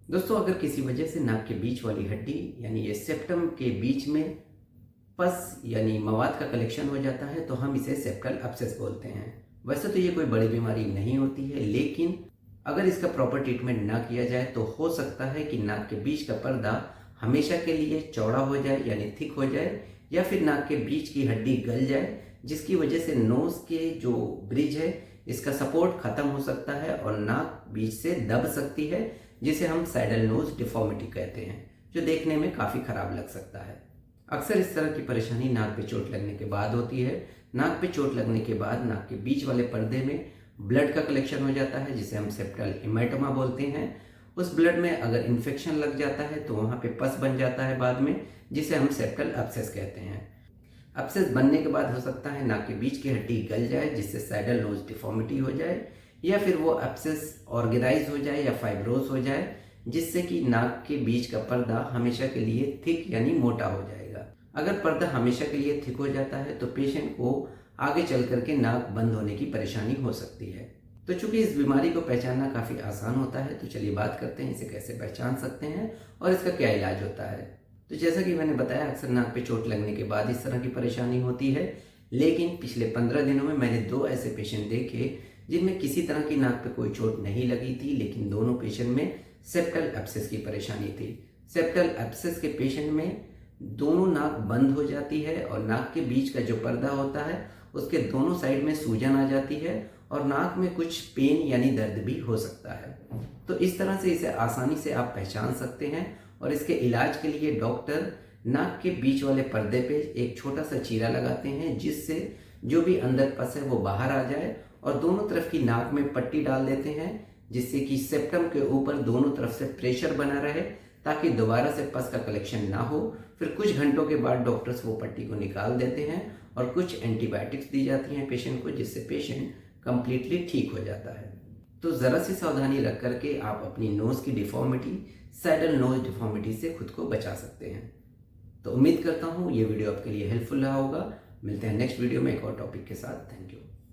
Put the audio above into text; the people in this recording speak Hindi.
दोस्तों, अगर किसी वजह से नाक के बीच वाली हड्डी यानी ये सेप्टम के बीच में पस यानी मवाद का कलेक्शन हो जाता है तो हम इसे सेप्टल एब्सेस बोलते हैं। वैसे तो ये कोई बड़ी बीमारी नहीं होती है, लेकिन अगर इसका प्रॉपर ट्रीटमेंट ना किया जाए तो हो सकता है कि नाक के बीच का पर्दा हमेशा के लिए चौड़ा हो जाए यानी थिक हो जाए, या फिर नाक के बीच की हड्डी गल जाए, जिसकी वजह से नोज के जो ब्रिज है इसका सपोर्ट खत्म हो सकता है और नाक बीच से दब सकती है, जिसे हम सैडल नोज डिफॉर्मिटी कहते हैं, जो देखने में काफ़ी खराब लग सकता है। अक्सर इस तरह की परेशानी नाक पे चोट लगने के बाद होती है। नाक पे चोट लगने के बाद नाक के बीच वाले पर्दे में ब्लड का कलेक्शन हो जाता है, जिसे हम सेप्टल हेमाटोमा बोलते हैं। उस ब्लड में अगर इन्फेक्शन लग जाता है तो वहाँ पे पस बन जाता है बाद में, जिसे हम सेप्टल एब्सेस कहते हैं। एब्सेस बनने के बाद हो सकता है नाक के बीच की हड्डी गल जाए, जिससे सैडल नोज डिफॉर्मिटी हो जाए, या फिर वो एब्सेस ऑर्गेनाइज हो जाए या फाइब्रोस हो जाए, जिससे कि नाक के बीच का पर्दा हमेशा के लिए थिक यानी मोटा हो जाएगा। अगर पर्दा हमेशा के लिए थिक हो जाता है तो पेशेंट को आगे चल करके नाक बंद होने की परेशानी हो सकती है। तो चूंकि इस बीमारी को पहचानना काफ़ी आसान होता है, तो चलिए बात करते हैं इसे कैसे पहचान सकते हैं और इसका क्या इलाज होता है। तो जैसा कि मैंने बताया, अक्सर नाक पे चोट लगने के बाद इस तरह की परेशानी होती है, लेकिन पिछले 15 दिनों में मैंने 2 ऐसे पेशेंट देखे जिनमें किसी तरह की नाक पे कोई चोट नहीं लगी थी, लेकिन दोनों पेशेंट में सेप्टल एब्सेस की परेशानी थी। सेप्टल एब्सेस के पेशेंट में दोनों नाक बंद हो जाती है और नाक के बीच का जो पर्दा होता है उसके दोनों साइड में सूजन आ जाती है और नाक में कुछ पेन यानी दर्द भी हो सकता है। तो इस तरह से इसे आसानी से आप पहचान सकते हैं और इसके इलाज के लिए डॉक्टर नाक के बीच वाले पर्दे पे एक छोटा सा चीरा लगाते हैं, जिससे जो भी अंदर पस है वो बाहर आ जाए, और दोनों तरफ की नाक में पट्टी डाल देते हैं, जिससे कि सेप्टम के ऊपर दोनों तरफ से प्रेशर बना रहे ताकि दोबारा से पस का कलेक्शन ना हो। फिर कुछ घंटों के बाद डॉक्टर्स वो पट्टी को निकाल देते हैं और कुछ एंटीबायोटिक्स दी जाती हैं पेशेंट को, जिससे पेशेंट कंप्लीटली ठीक हो जाता है। तो ज़रा सी सावधानी रख करके आप अपनी नोज़ की डिफॉर्मिटी, सैडल नोज डिफॉर्मिटी से खुद को बचा सकते हैं। तो उम्मीद करता हूँ ये वीडियो आपके लिए हेल्पफुल रहा होगा। मिलते हैं नेक्स्ट वीडियो में एक और टॉपिक के साथ। Thank you.